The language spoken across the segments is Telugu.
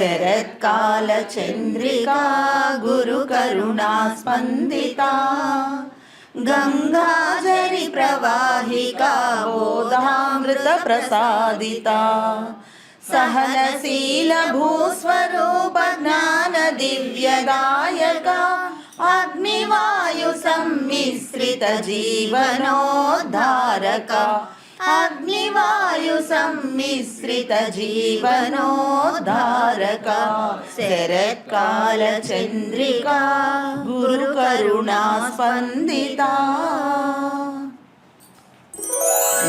శరత్కాలచంద్రికా గురుకరుణా స్పందితా గంగాజరి ప్రవాహికా బోధామృత ప్రసాదితా సహనశీల భూస్వరూప జ్ఞాన దివ్యదాయకా అగ్నివాయు సమ్మిశ్రిత జీవనోద్ధారకా అగ్నివాయు సమ్మిశ్రిత జీవనోద్ధారకా శరత్కాల చంద్రికా గురు కరుణా స్పందితా.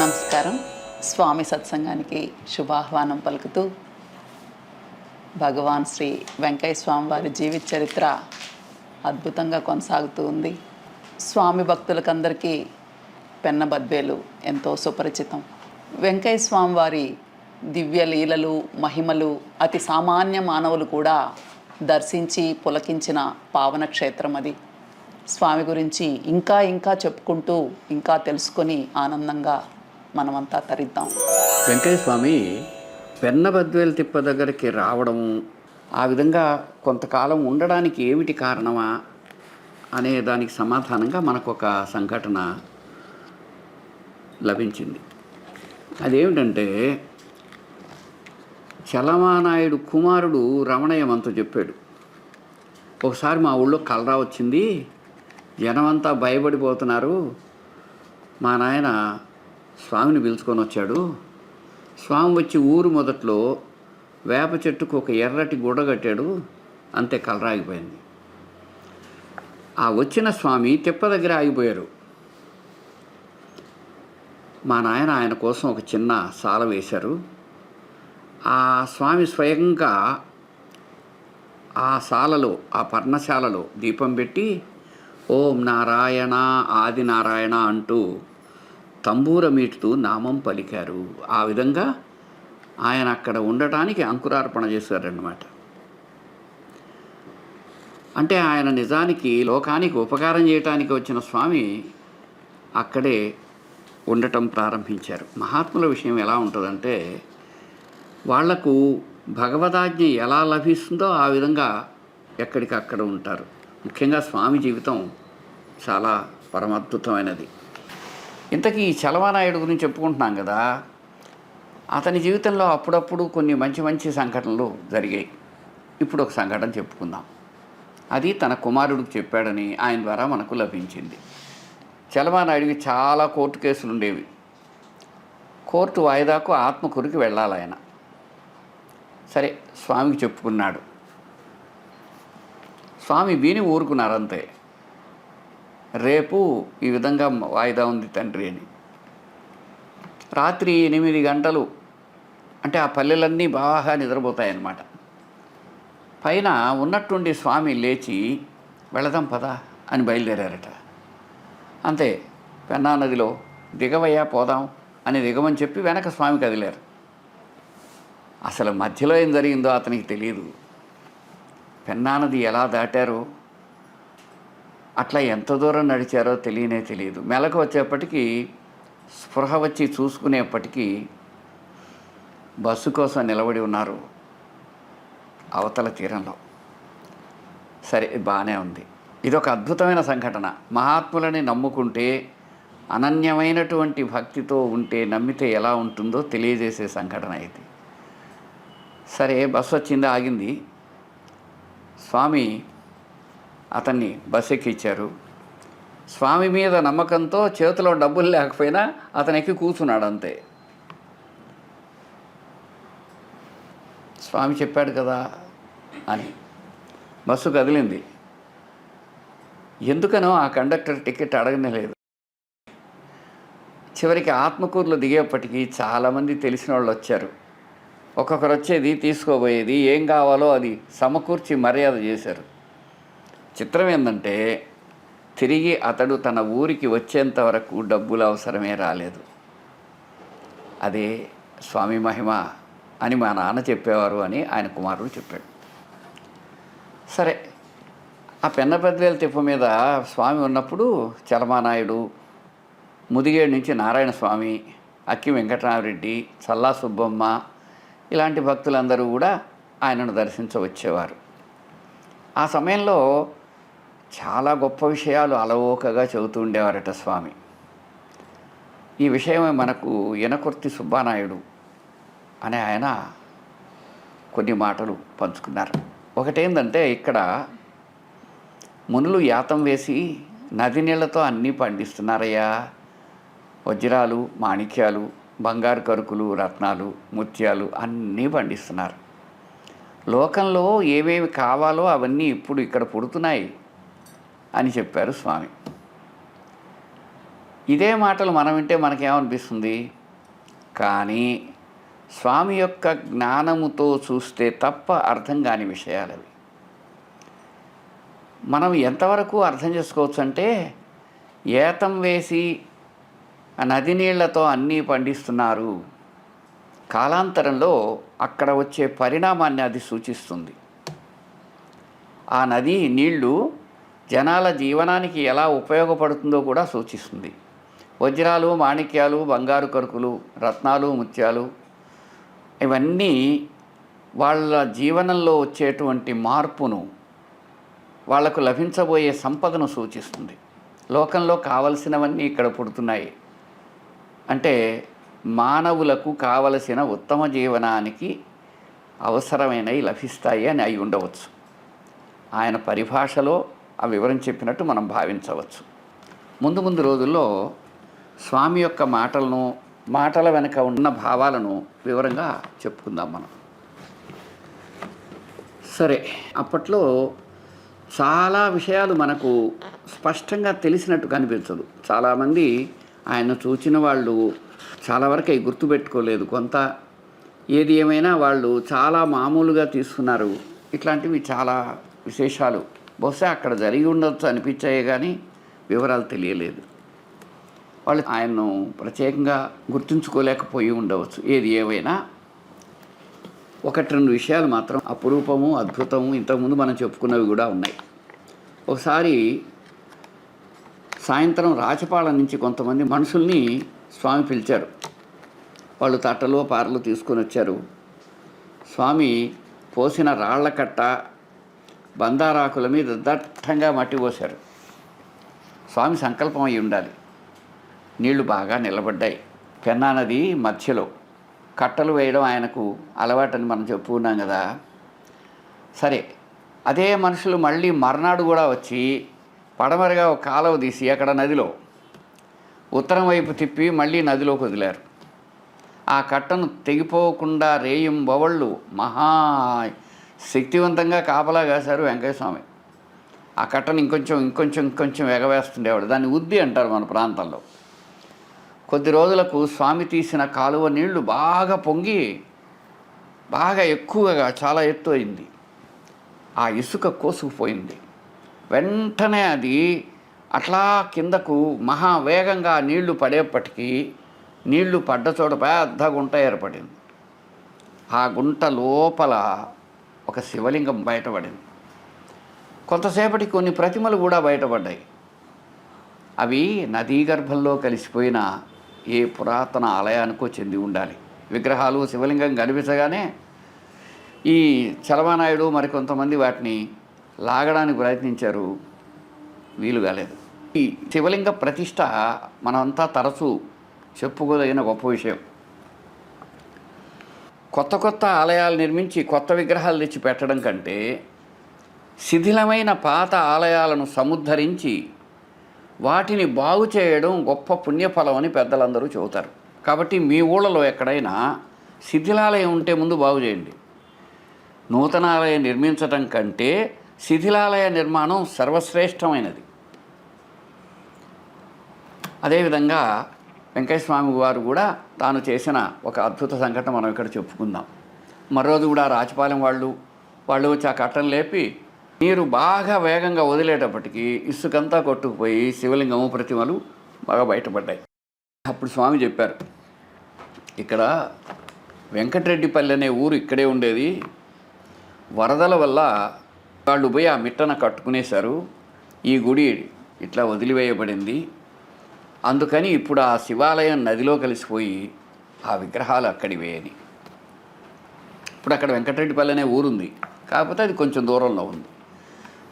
నమస్కారం. స్వామి సత్సంగానికి శుభాహ్వానం పలుకుతూ భగవాన్ శ్రీ వెంకయ్య స్వామి వారి జీవిత చరిత్ర అద్భుతంగా కొనసాగుతూ ఉంది. స్వామి భక్తులకందరికీ పెన్న బద్వేలు ఎంతో సుపరిచితం. వెంకయ్య స్వామి వారి దివ్య లీలలు మహిమలు అతి సామాన్య మానవులు కూడా దర్శించి పులకించిన పావన క్షేత్రం అది. స్వామి గురించి ఇంకా ఇంకా చెప్పుకుంటూ ఇంకా తెలుసుకొని ఆనందంగా మనమంతా తరిద్దాం. వెంకయ్య స్వామి పెన్న బద్వేలు తిప్ప దగ్గరికి రావడం, ఆ విధంగా కొంతకాలం ఉండడానికి ఏమిటి కారణమా అనే దానికి సమాధానంగా మనకు ఒక సంఘటన లభించింది. అదేమిటంటే, చలమానాయుడు కుమారుడు రమణయ్య మనతో చెప్పాడు, ఒకసారి మా ఊళ్ళో కలరా వచ్చింది, జనమంతా భయపడిపోతున్నారు, మా నాయన స్వామిని పిలుచుకొని వచ్చాడు. స్వామి వచ్చి ఊరు మొదట్లో వేప చెట్టుకు ఒక ఎర్రటి గుడ్డ కట్టాడు, అంతే కలరా ఆగిపోయింది. ఆ వచ్చిన స్వామి తిప్ప దగ్గర ఆగిపోయారు. మా నాయన ఆయన కోసం ఒక చిన్న సాల వేశారు. ఆ స్వామి స్వయంగా ఆ సాలలో, ఆ పర్ణశాలలో దీపం పెట్టి ఓం నారాయణ ఆది నారాయణ అంటూ తంబూర మీటుతూ నామం పలికారు. ఆ విధంగా ఆయన అక్కడ ఉండటానికి అంకురార్పణ చేశారన్నమాట. అంటే ఆయన నిజానికి లోకానికి ఉపకారం చేయటానికి వచ్చిన స్వామి అక్కడే ఉండటం ప్రారంభించారు. మహాత్ముల విషయం ఎలా ఉంటుందంటే, వాళ్లకు భగవదాజ్ఞ ఎలా లభిస్తుందో ఆ విధంగా ఎక్కడికక్కడ ఉంటారు. ముఖ్యంగా స్వామి జీవితం చాలా పరమద్భుతమైనది. ఇంతకీ ఈ చలమానాయుడు గురించి చెప్పుకుంటున్నాం కదా, అతని జీవితంలో అప్పుడప్పుడు కొన్ని మంచి మంచి సంఘటనలు జరిగాయి. ఇప్పుడు ఒక సంఘటన చెప్పుకుందాం. అది తన కుమారుడికి చెప్పాడని ఆయన ద్వారా మనకు లభించింది. చలమానాయుడికి చాలా కోర్టు కేసులు ఉండేవి. కోర్టు వాయిదాకు ఆత్మకూరికి వెళ్ళాలి ఆయన. సరే, స్వామికి చెప్పుకున్నాడు. స్వామి విని ఊరుకున్నారు అంతే. రేపు ఈ విధంగా వాయిదా ఉంది తండ్రి అని. రాత్రి 8 గంటలు అంటే ఆ పల్లెలన్నీ బాగా నిద్రపోతాయన్నమాట. పైన ఉన్నట్టుండి స్వామి లేచి వెళదాం పదా అని బయలుదేరారట. అంతే, పెన్నా నదిలో దిగవయ్యా పోదాం అని దిగమని చెప్పి వెనక స్వామి కదిలారు. అసలు మధ్యలో ఏం జరిగిందో అతనికి తెలియదు. పెన్నా నది ఎలా దాటారో, అట్లా ఎంత దూరం నడిచారో తెలియదు. మెలకు వచ్చేప్పటికీ, స్పృహ వచ్చి చూసుకునేప్పటికీ బస్సు కోసం నిలబడి ఉన్నారు అవతల తీరంలో. సరే, బాగానే ఉంది. ఇదొక అద్భుతమైన సంఘటన. మహాత్ములని నమ్ముకుంటే, అనన్యమైనటువంటి భక్తితో ఉంటే, నమ్మితే ఎలా ఉంటుందో తెలియజేసే సంఘటన ఇది. సరే, బస్సు వచ్చింది, ఆగింది. స్వామి అతన్ని బస్సు ఎక్కించారు. స్వామి మీద నమ్మకంతో చేతిలో డబ్బులు లేకపోయినా అతను ఎక్కి కూర్చున్నాడు అంతే. స్వామి చెప్పాడు కదా అని బస్సు కదిలింది. ఎందుకనో ఆ కండక్టర్ టికెట్ అడగనేలేదు. చివరికి ఆత్మకూరులో దిగేప్పటికీ చాలామంది తెలిసిన వాళ్ళు వచ్చారు. ఒక్కొక్కరు వచ్చేది, తీసుకోబోయేది, ఏం కావాలో అది సమకూర్చి మర్యాద చేశారు. చిత్రం ఏంటంటే, తిరిగి అతడు తన ఊరికి వచ్చేంత వరకు డబ్బులు అవసరమే రాలేదు. అదే స్వామి మహిమ అని మా నాన్న చెప్పేవారు అని ఆయన కుమారుడు చెప్పాడు. సరే, ఆ పెన్న బద్వేలు తిప్ప మీద స్వామి ఉన్నప్పుడు చలమానాయుడు, ముదిగేడు నుంచి నారాయణ స్వామి, అక్కి వెంకటరామరెడ్డి, చల్లా సుబ్బమ్మ ఇలాంటి భక్తులందరూ కూడా ఆయనను దర్శించవచ్చేవారు. ఆ సమయంలో చాలా గొప్ప విషయాలు అలవోకగా చెబుతూ ఉండేవారట స్వామి. ఈ విషయమే మనకు యనకుర్తి సుబ్బానాయుడు అనే ఆయన కొన్ని మాటలు పంచుకున్నారు. ఒకటేందంటే, ఇక్కడ మునులు యాతం వేసి నది నీళ్లతో అన్నీ పండిస్తున్నారయ్యా. వజ్రాలు, మాణిక్యాలు, బంగారు కరుకులు, రత్నాలు, ముత్యాలు అన్నీ పండిస్తున్నారు. లోకంలో ఏవేవి కావాలో అవన్నీ ఇప్పుడు ఇక్కడ పుడుతున్నాయి అని చెప్పారు స్వామి. ఇదే మాటలు మనం వింటే మనకేమనిపిస్తుంది? కానీ స్వామి యొక్క జ్ఞానముతో చూస్తే తప్ప అర్థం కాని విషయాలవి. మనం ఎంతవరకు అర్థం చేసుకోవచ్చు అంటే, ఏతం వేసి నది నీళ్లతో అన్నీ పండిస్తున్నారు. కాలాంతరంలో అక్కడ వచ్చే పరిణామాన్ని అది సూచిస్తుంది. ఆ నది నీళ్లు జనాల జీవనానికి ఎలా ఉపయోగపడుతుందో కూడా సూచిస్తుంది. వజ్రాలు, మాణిక్యాలు, బంగారు కరుకులు, రత్నాలు, ముత్యాలు ఇవన్నీ వాళ్ళ జీవనంలో వచ్చేటువంటి మార్పును, వాళ్లకు లభించబోయే సంపదను సూచిస్తుంది. లోకంలో కావలసినవన్నీ ఇక్కడ పుడుతున్నాయి అంటే మానవులకు కావలసిన ఉత్తమ జీవనానికి అవసరమైనవి లభిస్తాయి అని అయి ఉండవచ్చు. ఆయన పరిభాషలో ఆ వివరం చెప్పినట్టు మనం భావించవచ్చు. ముందు ముందు రోజుల్లో స్వామి యొక్క మాటల వెనుక ఉన్న భావాలను వివరంగా చెప్పుకుందాం మనం. సరే, అప్పట్లో చాలా విషయాలు మనకు స్పష్టంగా తెలిసినట్టు కనిపించదు. చాలామంది ఆయన చూచిన వాళ్ళు చాలా వరకు అవి గుర్తుపెట్టుకోలేదు. కొంత ఏది ఏమైనా వాళ్ళు చాలా మామూలుగా తీసుకున్నారు. ఇట్లాంటివి చాలా విశేషాలు బహుశా అక్కడ జరిగి ఉండొచ్చు అనిపించాయి, కానీ వివరాలు తెలియలేదు. వాళ్ళు ఆయన్ను ప్రత్యేకంగా గుర్తుంచుకోలేకపోయి ఉండవచ్చు. ఏది ఏమైనా ఒకటి రెండు విషయాలు మాత్రం అపురూపము, అద్భుతము, ఇంతకుముందు మనం చెప్పుకున్నవి కూడా ఉన్నాయి. ఒకసారి సాయంత్రం రాచపాళెం నుంచి కొంతమంది మనుషుల్ని స్వామి పిలిచారు. వాళ్ళు తట్టలు పారలు తీసుకొని వచ్చారు. స్వామి పోసిన రాళ్ల కట్ట, బందారాకుల మీద దట్టంగా మట్టి పోశారు. స్వామి సంకల్పం అయి ఉండాలి. నీళ్లు బాగా నిలబడ్డాయి. పెన్నా నది మధ్యలో కట్టలు వేయడం ఆయనకు అలవాటని మనం చెప్పుకున్నాం కదా. సరే, అదే మనుషులు మళ్ళీ మర్నాడు కూడా వచ్చి పడమరగా ఒక కాలువ తీసి అక్కడ నదిలో ఉత్తరం వైపు తిప్పి మళ్ళీ నదిలోకి వదిలారు. ఆ కట్టను తెగిపోకుండా రేయింబవళ్ళు మహా శక్తివంతంగా కాపలా కాశారు వెంకయ్య స్వామి. ఆ కట్టను ఇంకొంచెం ఎగవేస్తుండేవాడు. దాన్ని ఉద్ది అంటారు మన ప్రాంతంలో. కొద్ది రోజులకు స్వామి తీసిన కాలువ నీళ్లు బాగా పొంగి బాగా ఎక్కువగా చాలా ఎత్తు అయింది. ఆ ఇసుక కోసుకుపోయింది. వెంటనే అది అట్లా కిందకు మహావేగంగా నీళ్లు పడేపటికి నీళ్లు పడ్డ చోట పెద్ద గుంట ఏర్పడింది. ఆ గుంట లోపల ఒక శివలింగం బయటపడింది. కొంతసేపటికి కొన్ని ప్రతిమలు కూడా బయటపడ్డాయి. అవి నదీ గర్భంలో కలిసిపోయిన ఏ పురాతన ఆలయానికో చెంది ఉండాలి. విగ్రహాలు, శివలింగం కనిపించగానే ఈ చలమానాయుడు మరికొంతమంది వాటిని లాగడానికి ప్రయత్నించారు. వీలు కాలేదు. ఈ శివలింగ ప్రతిష్ట మనమంతా తరచూ చెప్పుకోదగిన గొప్ప విషయం. కొత్త ఆలయాలు నిర్మించి కొత్త విగ్రహాలు తెచ్చి పెట్టడం కంటే శిథిలమైన పాత ఆలయాలను సముద్ధరించి వాటిని బాగు చేయడం గొప్ప పుణ్యఫలం అని పెద్దలందరూ చెబుతారు. కాబట్టి మీ ఊళ్ళలో ఎక్కడైనా శిథిలాలయం ఉంటే ముందు బాగు చేయండి. నూతన ఆలయం నిర్మించటం కంటే శిథిలాలయ నిర్మాణం సర్వశ్రేష్టమైనది. అదేవిధంగా వెంకటస్వామి వారు కూడా తాను చేసిన ఒక అద్భుత సంఘటన మనం ఇక్కడ చెప్పుకుందాం. మరోజు కూడా రాచపాలెం వాళ్ళు వచ్చి ఆ కట్టను లేపి నీరు బాగా వేగంగా వదిలేటప్పటికీ ఇసుకంతా కొట్టుకుపోయి శివలింగము, ప్రతిమలు బాగా బయటపడ్డాయి. అప్పుడు స్వామి చెప్పారు, ఇక్కడ వెంకటరెడ్డిపల్లి అనే ఊరు ఇక్కడే ఉండేది. వరదల వల్ల వాళ్ళు పోయి ఆ మిట్టన కట్టుకునేశారు. ఈ గుడి ఇట్లా వదిలివేయబడింది. అందుకని ఇప్పుడు ఆ శివాలయం నదిలో కలిసిపోయి ఆ విగ్రహాలు అక్కడివే అని. ఇప్పుడు అక్కడ వెంకటరెడ్డిపల్లి అనే ఊరుంది, కాకపోతే అది కొంచెం దూరంలో ఉంది.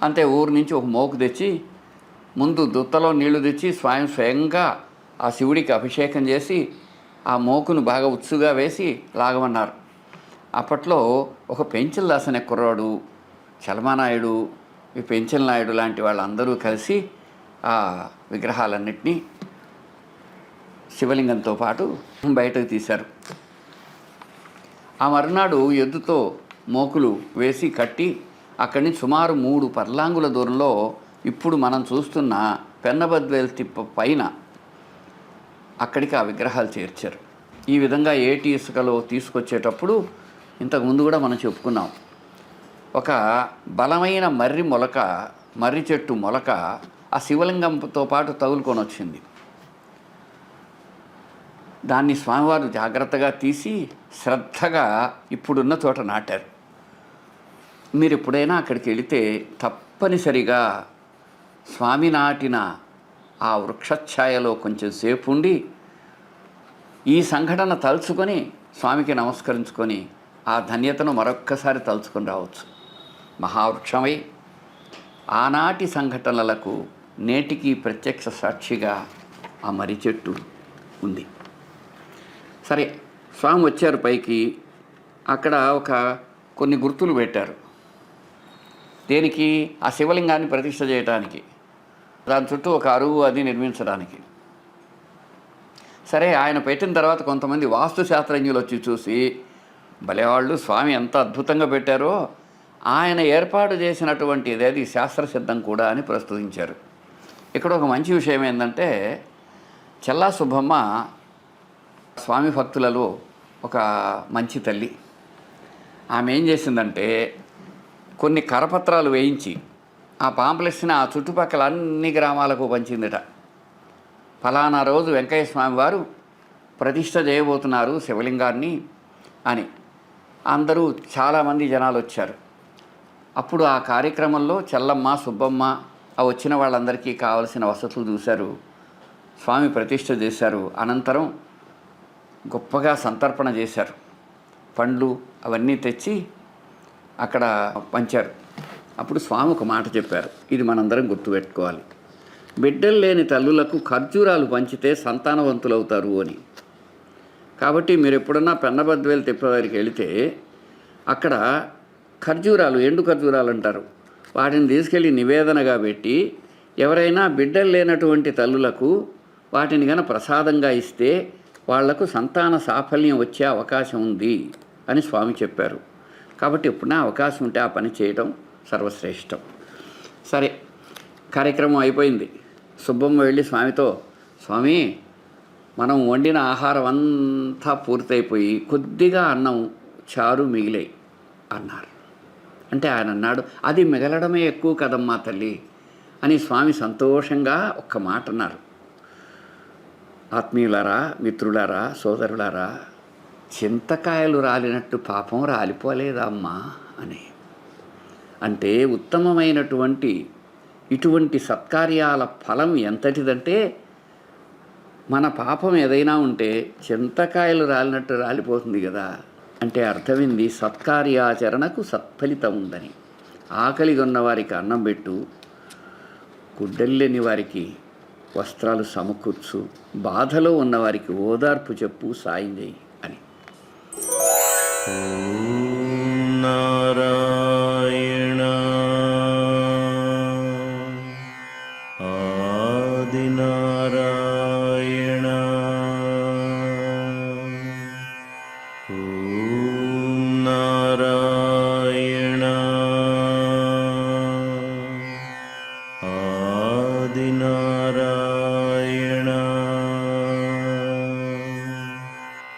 అంతే, ఊరు నుంచి ఒక మోకు తెచ్చి ముందు దుత్తలో నీళ్లు తెచ్చి స్వయంగా ఆ శివుడికి అభిషేకం చేసి ఆ మోకును బాగా ఉత్సుగా వేసి లాగమన్నారు. అప్పట్లో ఒక పెంచల్ దాస్ అనే కుర్రాడు, చలమానాయుడు, ఈ పెంచల్ నాయుడు లాంటి వాళ్ళందరూ కలిసి ఆ విగ్రహాలన్నింటినీ శివలింగంతో పాటు బయటకు తీశారు. ఆ మరునాడు ఎద్దుతో మోకులు వేసి కట్టి అక్కడి నుంచి సుమారు 3 పర్లాంగుల దూరంలో ఇప్పుడు మనం చూస్తున్న పెన్నబద్వేల్ తిప్ప పైన అక్కడికి ఆ విగ్రహాలు చేర్చారు. ఈ విధంగా ఏటి ఇసుకలో తీసుకొచ్చేటప్పుడు ఇంతకుముందు కూడా మనం చెప్పుకున్నాం, ఒక బలమైన మర్రి చెట్టు మొలక ఆ శివలింగంతో పాటు తగులుకొని వచ్చింది. దాన్ని స్వామివారు జాగ్రత్తగా తీసి శ్రద్ధగా ఇప్పుడున్న చోట నాటారు. మీరు ఎప్పుడైనా అక్కడికి వెళితే తప్పనిసరిగా స్వామి నాటిన ఆ వృక్షఛాయలో కొంచెం సేపు ఉండి ఈ సంఘటన తలుచుకొని స్వామికి నమస్కరించుకొని ఆ ధన్యతను మరొక్కసారి తలుచుకొని రావచ్చు. మహావృక్షమై ఆనాటి సంఘటనలకు నేటికి ప్రత్యక్ష సాక్షిగా ఆ మర్రి చెట్టు ఉంది. సరే, స్వామి వచ్చారు పైకి. అక్కడ కొన్ని గుర్తులు పెట్టారు. దేనికి? ఆ శివలింగాన్ని ప్రతిష్ఠ చేయడానికి, దాని చుట్టూ ఒక అరువు అది నిర్మించడానికి. సరే, ఆయన పెట్టిన తర్వాత కొంతమంది వాస్తు శాస్త్రజ్ఞులు వచ్చి చూసి, భలేవాళ్ళు, స్వామి ఎంత అద్భుతంగా పెట్టారో, ఆయన ఏర్పాటు చేసినటువంటిది అది శాస్త్రసిద్ధం కూడా అని ప్రస్తుతించారు. ఇక్కడ ఒక మంచి విషయం ఏంటంటే, చెల్లా సుబ్బమ్మ స్వామి భక్తులలో ఒక మంచి తల్లి. ఆమె ఏం చేసిందంటే, కొన్ని కరపత్రాలు వేయించి ఆ పాంప్లెట్స్ని ఆ చుట్టుపక్కల అన్ని గ్రామాలకు పంచిందట. ఫలానా రోజు వెంకయ్య స్వామి వారు ప్రతిష్ఠ చేయబోతున్నారు శివలింగాన్ని అని. అందరూ చాలామంది జనాలు వచ్చారు. అప్పుడు ఆ కార్యక్రమంలో చెల్లమ్మ, సుబ్బమ్మ ఆ వచ్చిన వాళ్ళందరికీ కావలసిన వసతులు చూశారు. స్వామి ప్రతిష్ఠ చేశారు. అనంతరం గొప్పగా సంతర్పణ చేశారు. పండ్లు అవన్నీ తెచ్చి అక్కడ పంచారు. అప్పుడు స్వామి ఒక మాట చెప్పారు, ఇది మనందరం గుర్తుపెట్టుకోవాలి. బిడ్డలు లేని తల్లులకు ఖర్జూరాలు పంచితే సంతానవంతులవుతారు అని. కాబట్టి మీరు ఎప్పుడన్నా పెన్నబద్వేలు తిప్ప దగ్గరికి వెళితే అక్కడ ఖర్జూరాలు, ఎండు ఖర్జూరాలు అంటారు, వాటిని తీసుకెళ్ళి నివేదనగా పెట్టి ఎవరైనా బిడ్డలు లేనటువంటి తల్లులకు వాటిని కనుక ప్రసాదంగా ఇస్తే వాళ్లకు సంతాన సాఫల్యం వచ్చే అవకాశం ఉంది అని స్వామి చెప్పారు. కాబట్టి ఎప్పుడైనా అవకాశం ఉంటే ఆ పని చేయడం సర్వశ్రేష్టం. సరే, కార్యక్రమం అయిపోయింది. సుబ్బమ్మ వెళ్ళి స్వామితో, స్వామి, మనం వండిన ఆహారం అంతా పూర్తయిపోయి కొద్దిగా అన్నం చారు మిగిలాయి అన్నారు. అంటే ఆయన అన్నాడు, అది మిగలడమే ఎక్కువ కదమ్మా తల్లి అని. స్వామి సంతోషంగా ఒక్క మాట అన్నారు, ఆత్మీయులారా, మిత్రులారా, సోదరులారా, చింతకాయలు రాలినట్టు పాపం రాలిపోలేదా అమ్మా అని. అంటే ఉత్తమమైనటువంటి ఇటువంటి సత్కార్యాల ఫలం ఎంతటిదంటే, మన పాపం ఏదైనా ఉంటే చింతకాయలు రాలినట్టు రాలిపోతుంది కదా. అంటే అర్థమైంది, సత్కార్యాచరణకు సత్ఫలితం ఉందని. ఆకలిగా ఉన్నవారికి అన్నం పెట్టు, గుడ్డెల్లేని వారికి వస్త్రాలు సమకూర్చు, బాధలో ఉన్నవారికి ఓదార్పు చెప్పు, సాయం చేయి అని.